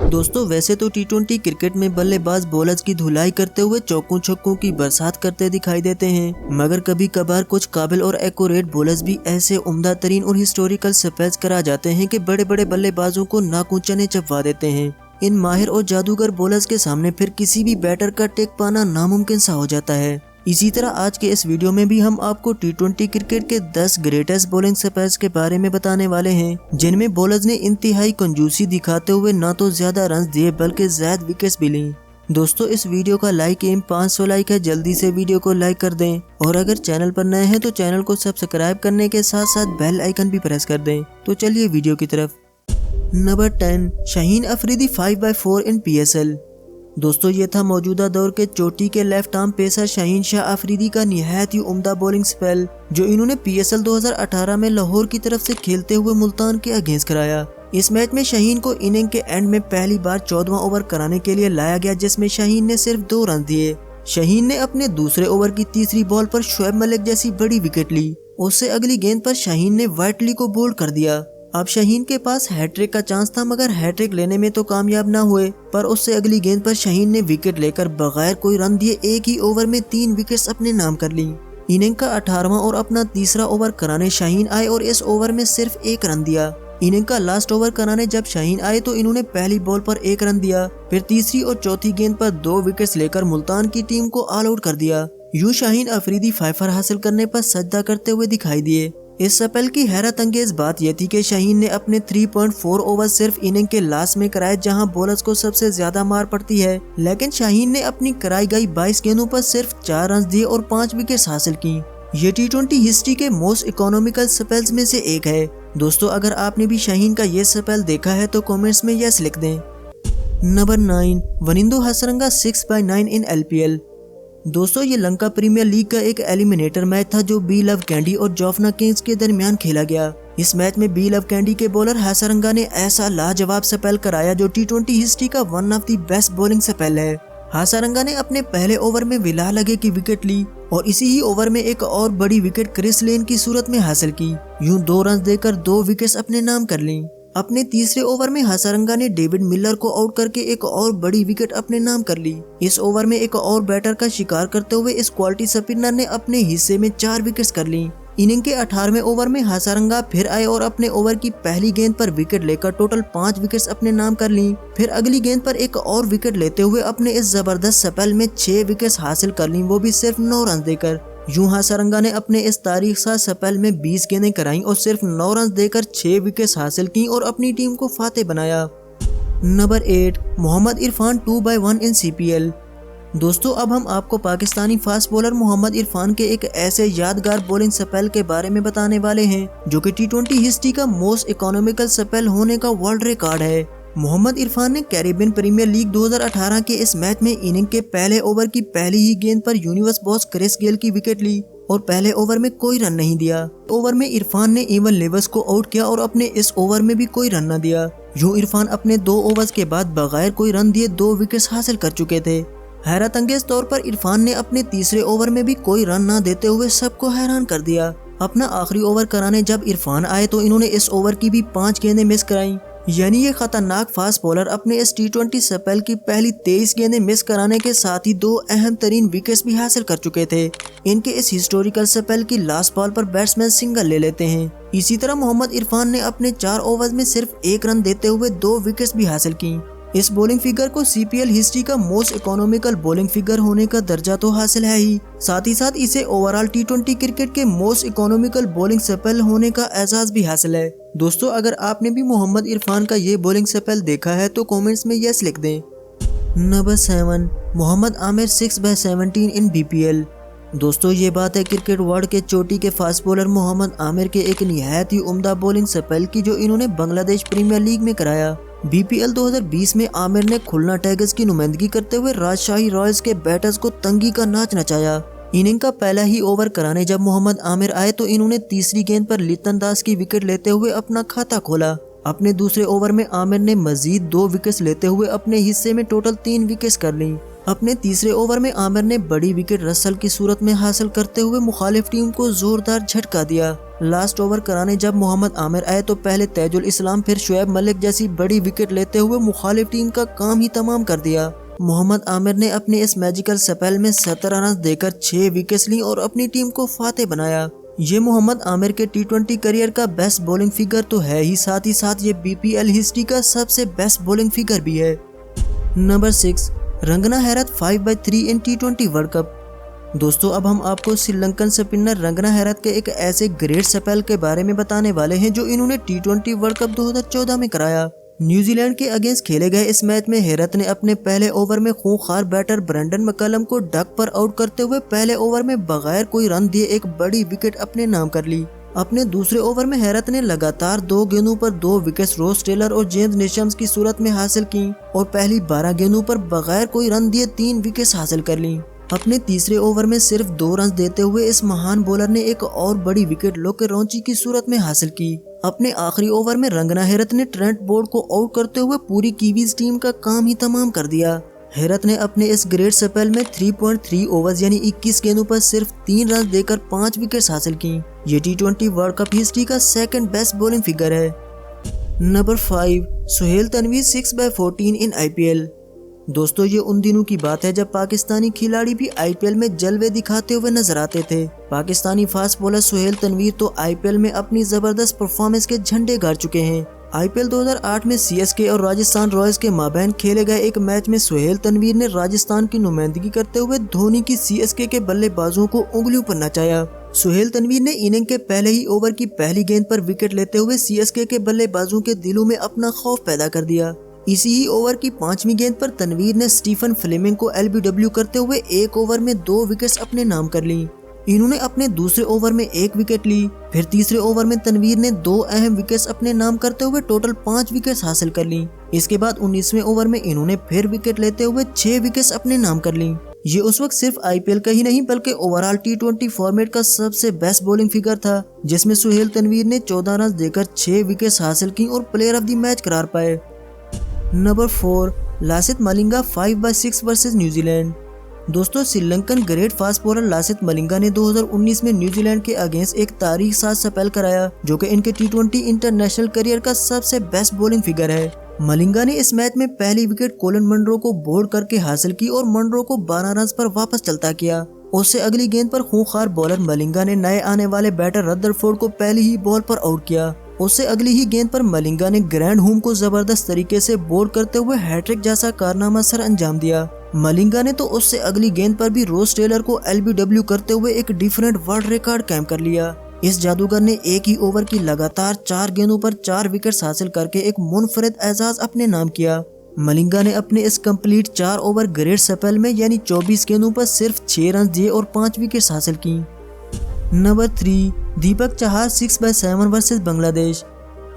दोस्तों वैसे तो टी20 क्रिकेट में बल्लेबाज बॉलर्स की धुलाई करते हुए चौकों छक्कों की बरसात करते दिखाई देते हैं, मगर कभी कभार कुछ काबिल और एक्यूरेट बॉलर्स भी ऐसे उम्दा तरीन और हिस्टोरिकल स्पेल्स करा जाते हैं कि बड़े बड़े बल्लेबाजों को नाक चने चबवा देते हैं। इन माहिर और जादूगर बॉलर्स के सामने फिर किसी भी बैटर का टेक पाना नामुमकिन सा हो जाता है। इसी तरह आज के इस वीडियो में भी हम आपको टी20 क्रिकेट के 10 ग्रेटेस्ट बॉलिंग स्पेल्स के बारे में बताने वाले हैं, जिनमें बॉलर्स ने इंतहाई कंजूसी दिखाते हुए ना तो ज्यादा रन दिए बल्कि ज्यादा विकेट्स भी ली। दोस्तों इस वीडियो का लाइक एम 500 लाइक है, जल्दी से वीडियो को लाइक कर दें और अगर चैनल पर नए हैं तो चैनल को सब्सक्राइब करने के साथ साथ बेल आइकन भी प्रेस कर दें। तो चलिए वीडियो की तरफ। नंबर 10, शाहीन अफरीदी 5/4 इन PSL। दोस्तों ये था मौजूदा दौर के चोटी के left arm pacer Shaheen Shah Afridi का निहायत ही उम्दा बॉलिंग स्पेल, जो इन्होंने PSL 2018 में लाहौर की तरफ से खेलते हुए मुल्तान के अगेंस्ट कराया। इस मैच में शाहीन को इनिंग के एंड में पहली बार 14वां ओवर कराने के लिए लाया गया, जिसमें शाहीन ने सिर्फ 2 रन दिए। शाहीन ने अपने दूसरे ओवर की तीसरी बॉल पर शोएब मलिक जैसी बड़ी विकेट ली। उससे अगली गेंद पर शाहीन ने वाइटली को बोल्ड कर दिया। अब शाहीन के पास हैट्रिक का चांस था, मगर हैट्रिक लेने में तो कामयाब ना हुए, पर उससे अगली गेंद पर शाहीन ने विकेट लेकर बगैर कोई रन दिए एक ही ओवर में 3 विकेट्स अपने नाम कर ली। इनिंग का 18वां और अपना तीसरा ओवर कराने शाहीन आए और इस ओवर में सिर्फ 1 रन दिया। इनिंग का लास्ट ओवर कराने जब शाहीन आए तो इन्होंने पहली बॉल पर 1 रन दिया, फिर तीसरी और चौथी गेंद पर 2 विकेट्स लेकर मुल्तान की टीम को ऑल आउट कर दिया। यूं शाहीन अफरीदी 5 हासिल करने पर सजदा करते हुए दिखाई दिए। इस स्पेल की हैरत अंगेज बात यह थी कि शाहीन ने अपने 3.4 ओवर सिर्फ इनिंग के लास्ट में कराए, जहां बॉलर्स को सबसे ज्यादा मार पड़ती है, लेकिन शाहीन ने अपनी कराई गई 22 गेंदों पर सिर्फ 4 रन दिए और 5 विकेट्स हासिल की। ये टी20 हिस्ट्री के मोस्ट इकोनॉमिकल स्पेल्स में से एक है। दोस्तों अगर आपने भी शाहीन का ये स्पेल देखा है तो कॉमेंट्स में यस लिख दें। नंबर 9, वनिंदु हसरंगा 6/9 इन LPL। दोस्तों ये लंका प्रीमियर लीग का एक एलिमिनेटर मैच था जो बी लव कैंडी और जाफना किंग्स के दरमियान खेला गया। इस मैच में बी लव कैंडी के बॉलर हसरंगा ने ऐसा लाजवाब स्पेल कराया जो टी20 हिस्ट्री का one of the best bowling spell है। हसरंगा ने अपने पहले ओवर में विला लगे की विकेट ली और इसी ही ओवर में एक और बड़ी विकेट क्रिस लेन की सूरत में हासिल की। यूं 2 रन देकर 2 विकेट्स अपने नाम कर ली। अपने तीसरे ओवर में हसरंगा ने डेविड मिलर को आउट करके एक और बड़ी विकेट अपने नाम कर ली। इस ओवर में एक और बैटर का शिकार करते हुए इस क्वालिटी स्पिनर ने अपने हिस्से में 4 विकेट्स कर ली। इनिंग के 18वें ओवर में हसरंगा फिर आए और अपने ओवर की पहली गेंद पर विकेट लेकर टोटल 5 विकेट्स अपने नाम कर ली। फिर अगली गेंद पर एक और विकेट लेते हुए अपने इस जबरदस्त स्पेल में 6 विकेट्स हासिल कर ली, वो भी सिर्फ 9 रन देकर। यूं हसरंगा ने अपने इस तारीख सा स्पेल में 20 गेंदें कराई और सिर्फ 9 रन देकर 6 विकेट्स हासिल की और अपनी टीम को फातेह बनाया। नंबर 8, मोहम्मद इरफान 2/1 इन CPL। दोस्तों अब हम आपको पाकिस्तानी फास्ट बॉलर मोहम्मद इरफान के एक ऐसे यादगार बॉलिंग स्पेल के बारे में बताने वाले हैं जो कि टी20 हिस्ट्री का मोस्ट इकोनॉमिकल स्पेल होने का वर्ल्ड रिकॉर्ड है। मोहम्मद इरफान ने कैरेबियन प्रीमियर लीग 2018 के इस मैच में इनिंग के पहले ओवर की पहली ही गेंद पर यूनिवर्स बॉस क्रिस गेल की विकेट ली और पहले ओवर में कोई रन नहीं दिया। ओवर में इरफान ने इवन लेवर्स को आउट किया और अपने इस ओवर में भी कोई रन न दिया। यूं इरफान अपने 2 ओवर्स के बाद बगैर कोई रन दिए 2 विकेट्स हासिल कर चुके थे। हैरत अंगेज तौर पर इरफान ने अपने तीसरे ओवर में भी कोई रन न देते हुए सबको हैरान कर दिया। अपना आखिरी ओवर कराने जब इरफान आए तो इन्होंने इस ओवर की भी 5 गेंदें मिस कराई। यानी ये खतरनाक फास्ट बॉलर अपने इस टी20 स्पेल की पहली 23 गेंदें मिस कराने के साथ ही 2 अहम तरीन विकेट्स भी हासिल कर चुके थे। इनके इस हिस्टोरिकल स्पेल की लास्ट बॉल पर बैट्समैन सिंगल ले लेते हैं। इसी तरह मोहम्मद इरफान ने अपने 4 ओवर्स में सिर्फ 1 रन देते हुए 2 विकेट्स भी हासिल की। इस बॉलिंग फिगर को CPL हिस्ट्री का मोस्ट इकोनॉमिकल बॉलिंग फिगर होने का दर्जा तो हासिल है ही, साथ ही साथ इसे ओवरऑल टी20 क्रिकेट के मोस्ट इकोनॉमिकल बॉलिंग स्पेल होने का एजाज भी हासिल है। दोस्तों अगर आपने भी मोहम्मद इरफान का ये बॉलिंग स्पेल देखा है तो कमेंट्स में यस लिख दें। नंबर 7, मोहम्मद आमिर 6/17 इन BPL। दोस्तों ये बात है क्रिकेट वर्ल्ड के चोटी के फास्ट बॉलर मोहम्मद आमिर के एक निहायत ही उम्दा बॉलिंग स्पेल की जो इन्होंने बांग्लादेश प्रीमियर लीग में कराया। BPL 2020 में आमिर ने खुलना टाइगर्स की नुमाइंदगी करते हुए राजशाही रॉयल्स के बैटर्स को तंगी का नाच नचाया। इनिंग का पहला ही ओवर कराने जब मोहम्मद आमिर आए तो इन्होंने तीसरी गेंद पर लितन दास की विकेट लेते हुए अपना खाता खोला। अपने दूसरे ओवर में आमिर ने मजीद 2 विकेट्स लेते हुए अपने हिस्से में टोटल 3 विकेट्स कर ली। अपने तीसरे ओवर में आमिर ने बड़ी विकेट रसल की सूरत में हासिल करते हुए मुखालिफ टीम को जोरदार झटका दिया। लास्ट ओवर कराने जब मोहम्मद आमिर आए तो पहले तेजुल इस्लाम फिर शुएब मलिक जैसी बड़ी विकेट लेते हुए मुखालिफ टीम का काम ही तमाम कर दिया। मोहम्मद आमिर ने अपने इस मैजिकल स्पेल में 17 रन देकर 6 विकेट्स ली और अपनी टीम को फातेह बनाया। ये मोहम्मद आमिर के T20 करियर का बेस्ट बॉलिंग फिगर तो है ही साथ ये BPL हिस्ट्री का सबसे बेस्ट बॉलिंग फिगर भी है। नंबर 6, रंगना हैरत 5/3 इन T20 वर्ल्ड कप। दोस्तों अब हम आपको श्रीलंकन स्पिनर रंगना हैरत के एक ऐसे ग्रेट स्पेल के बारे में बताने वाले हैं जो इन्होंने T20 वर्ल्ड कप 2014 में कराया। न्यूजीलैंड के अगेंस्ट खेले गए इस मैच में हैरत ने अपने पहले ओवर में खूंखार बैटर ब्रेंडन मैकलम को डक पर आउट करते हुए पहले ओवर में बगैर कोई रन दिए एक बड़ी विकेट अपने नाम कर ली। अपने दूसरे ओवर में हैरत ने लगातार 2 गेंदों पर 2 विकेट्स रोस टेलर और जेम्स नेशम्स की सूरत में हासिल की और पहली 12 गेंदों पर बगैर कोई रन दिए 3 विकेट्स हासिल कर ली। अपने तीसरे ओवर में सिर्फ 2 रन देते हुए इस महान बॉलर ने एक और बड़ी विकेट लोके रॉन्ची की सूरत में हासिल की। अपने आखिरी ओवर में रंगना हैरत ने ट्रेंट बोल्ट को आउट करते हुए पूरी कीवीज टीम का काम ही तमाम कर दिया। हैरत ने अपने इस ग्रेट स्पेल में 3.3 ओवर्स यानी 21 गेंदों पर सिर्फ 3 रन देकर 5 विकेट्स हासिल की। ये T20 वर्ल्ड कप हिस्ट्री का सेकंड बेस्ट बॉलिंग फिगर है। नंबर 5, सुहेल तनवीर 6/14 इन IPL। दोस्तों ये उन दिनों की बात है जब पाकिस्तानी खिलाड़ी भी IPL में जलवे दिखाते हुए नजर आते थे। पाकिस्तानी फास्ट बॉलर सुहेल तनवीर तो IPL में अपनी जबरदस्त परफॉर्मेंस के झंडे गाड़ चुके हैं। IPL 2008 में CSK और राजस्थान रॉयल्स के माबैन खेले गए एक मैच में सुहेल तनवीर ने राजस्थान की नुमाइंदगी करते हुए धोनी की CSK के बल्लेबाजों को उंगलियों पर नचाया। सुहेल तनवीर ने इनिंग के पहले ही ओवर की पहली गेंद पर विकेट लेते हुए CSK के बल्लेबाजों के दिलों में अपना खौफ पैदा कर दिया। इसी ही ओवर की 5वीं गेंद पर तनवीर ने स्टीफन फ्लेमिंग को LBW करते हुए एक ओवर में 2 विकेट्स अपने नाम कर ली। इन्होंने अपने दूसरे ओवर में 1 विकेट ली। फिर तीसरे ओवर में तनवीर ने 2 अहम विकेट्स अपने नाम करते हुए टोटल 5 विकेट्स हासिल कर ली। इसके बाद 19वें ओवर में इन्होंने फिर विकेट लेते हुए 6 विकेट्स अपने नाम कर ली। ये उस वक्त सिर्फ IPL का ही नहीं बल्कि ओवरऑल T20 फॉर्मेट का सबसे बेस्ट बॉलिंग फिगर था, जिसमें सुहेल तनवीर ने 14 रन देकर 6 विकेट्स हासिल की और प्लेयर ऑफ द मैच करार पाए। Number 4, Lasith Malinga 5/6 versus New Zealand. दोस्तों Sri Lankan great fast bowler Lasith Malinga ने 2019 में न्यूजीलैंड के अगेंस्ट एक तारीख साज स्पेल कराया जो कि इनके T20 इंटरनेशनल करियर का सबसे बेस्ट बॉलिंग फिगर है। मलिंगा ने इस मैच में पहली विकेट कोलिन मंड्रो को बोल्ड करके हासिल की और मंड्रो को 12 रन पर वापस चलता किया। उससे अगली गेंद पर खूंखार बॉलर मलिंगा ने नए आने वाले बैटर रदरफोर्ड को पहली ही बॉल पर आउट किया। उससे अगली ही गेंद पर मलिंगा ने ग्रैंड होम को जबरदस्त तरीके से बोल्ड करते हुए हैट्रिक जैसा कारनामा सर अंजाम दिया। मलिंगा ने तो उससे अगली गेंद पर भी रोस टेलर को LBW करते हुए एक डिफरेंट वर्ल्ड रिकॉर्ड कायम कर लिया। इस जादूगर ने एक ही ओवर की लगातार 4 गेंदों पर 4 विकेट्स हासिल करके एक मुनफरिद एजाज अपने नाम किया। मलिंगा ने अपने इस कंप्लीट 4 ओवर ग्रेट स्पेल में यानी 24 गेंदों पर सिर्फ 6 रन दिए और 5 विकेट्स हासिल की। नंबर 3, दीपक चहार 6/7 वर्सेस बांग्लादेश।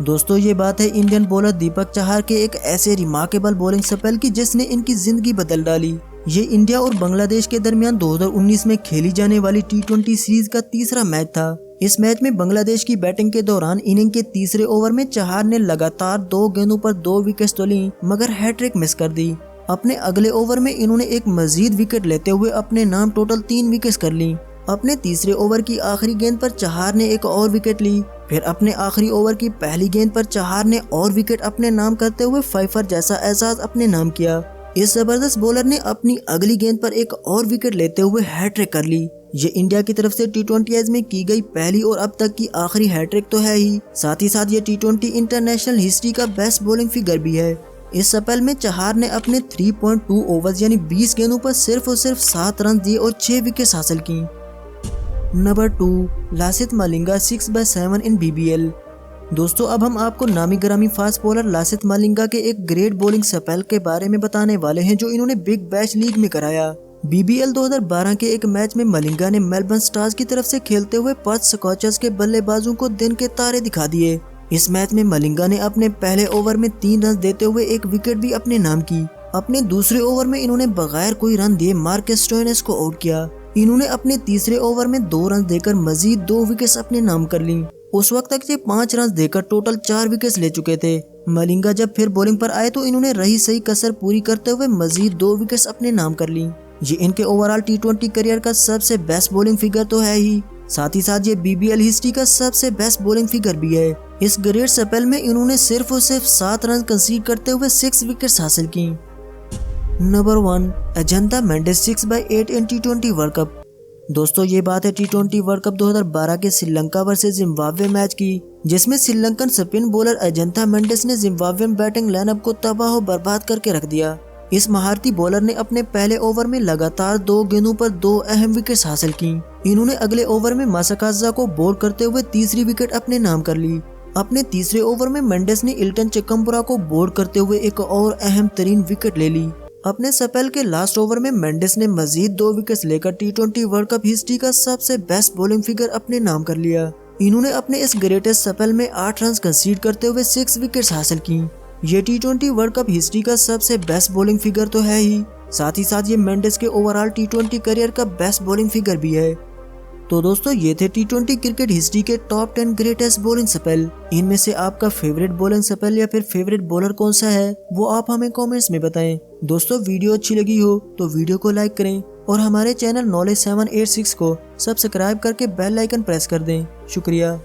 दोस्तों ये बात है इंडियन बॉलर दीपक चहार के एक ऐसे रिमार्केबल बॉलिंग स्पेल की जिसने इनकी जिंदगी बदल डाली। ये इंडिया और बांग्लादेश के दरमियान 2019 में खेली जाने वाली T20 सीरीज का तीसरा मैच था। इस मैच में बांग्लादेश की बैटिंग के दौरान इनिंग के तीसरे ओवर में चहार ने लगातार 2 गेंदों पर 2 विकेट्स तो ली मगर हैट्रिक मिस कर दी। अपने अगले ओवर में इन्होंने एक मजीद विकेट लेते हुए अपने नाम टोटल 3 विकेट्स कर ली। अपने तीसरे ओवर की आखिरी गेंद पर चहार ने एक और विकेट ली। फिर अपने आखिरी ओवर की पहली गेंद पर चहार ने और विकेट अपने नाम करते हुए फाइफर जैसा एहसास अपने नाम किया। इस जबरदस्त बॉलर ने अपनी अगली गेंद पर एक और विकेट लेते हुए हैट्रिक कर ली। ये इंडिया की तरफ से T20 में की गई पहली और अब तक की आखिरी हैट्रिक तो है ही, साथ ये T20 इंटरनेशनल हिस्ट्री का बेस्ट बॉलिंग फिगर भी है। इस स्पेल में चहार ने अपने 3.2 ओवर्स यानी 20 गेंदों पर सिर्फ और सिर्फ 7 रन दिए और 6 विकेट्स हासिल की। नंबर 2, लासिथ मलिंगा 6/7 इन BBL। दोस्तों अब हम आपको नामी ग्रामी फास्ट बॉलर लासिथ मलिंगा के एक ग्रेट बॉलिंग स्पेल के बारे में बताने वाले हैं जो इन्होंने बिग बैश लीग में कराया। BBL 2012 के एक मैच में मलिंगा ने मेलबर्न स्टार्स की तरफ से खेलते हुए पर्थ स्कॉचर्स के बल्लेबाजों को दिन के तारे दिखा दिए। इस मैच में मलिंगा ने अपने पहले ओवर में 3 रन देते हुए एक विकेट भी अपने नाम की। अपने दूसरे ओवर में इन्होंने बगैर कोई रन दिए मार्कस स्टोइनिस को आउट किया। इन्होंने अपने तीसरे ओवर में 2 रन देकर मजीद 2 विकेट्स अपने नाम कर ली। उस वक्त तक ये 5 रन देकर टोटल 4 विकेट्स ले चुके थे। मलिंगा जब फिर बॉलिंग पर आए तो इन्होंने रही सही कसर पूरी करते हुए मजीद 2 विकेट्स अपने नाम कर ली। ये इनके ओवरऑल टी20 करियर का सबसे बेस्ट बॉलिंग फिगर तो है ही, साथ ही साथ ये BBL हिस्ट्री का सबसे बेस्ट बॉलिंग फिगर भी है। इस ग्रेट स्पेल में इन्होंने सिर्फ और सिर्फ 7 रन कंसीड करते हुए 6 विकेट्स हासिल की। नंबर 1, अजंता मेंडिस 6/8 इन टी20 वर्ल्ड कप। दोस्तों ये बात है टी20 वर्ल्ड कप 2012 के श्रीलंका वर्सेस जिम्बाब्वे मैच की, जिसमें श्रीलंकन स्पिन बॉलर अजंता मेंडिस ने जिम्बाब्वियन बैटिंग लाइनअप को तबाह और बर्बाद करके रख दिया। इस महारती बॉलर ने अपने पहले ओवर में लगातार 2 गेंदों पर 2 अहम विकेट्स हासिल की। इन्होंने अगले ओवर में मासाकाजा को बोल्ड करते हुए तीसरी विकेट अपने नाम कर ली। अपने तीसरे ओवर में मेंडिस ने इल्टन चिकम्बरा को बोल्ड करते हुए एक और अहम तरीन विकेट ले ली। अपने स्पेल के लास्ट ओवर में मेंडिस ने मजीद 2 विकेट्स लेकर टी20 वर्ल्ड कप हिस्ट्री का सबसे बेस्ट बॉलिंग फिगर अपने नाम कर लिया। इन्होंने अपने इस ग्रेटेस्ट स्पेल में 8 रन कंसीड करते हुए 6 विकेट्स हासिल की। ये टी20 वर्ल्ड कप हिस्ट्री का सबसे बेस्ट बॉलिंग फिगर तो है ही, साथ ही साथ ये मेंडिस के ओवरऑल टी20 करियर का बेस्ट बॉलिंग फिगर भी है। तो दोस्तों ये थे टी20 क्रिकेट हिस्ट्री के टॉप 10 ग्रेटेस्ट बॉलिंग स्पेल। इनमें से आपका फेवरेट बॉलिंग स्पेल या फिर फेवरेट बॉलर कौन सा है वो आप हमें कमेंट्स में बताएं। दोस्तों वीडियो अच्छी लगी हो तो वीडियो को लाइक करें और हमारे चैनल नॉलेज 786 को सब्सक्राइब करके बेल आइकन प्रेस कर दें। शुक्रिया।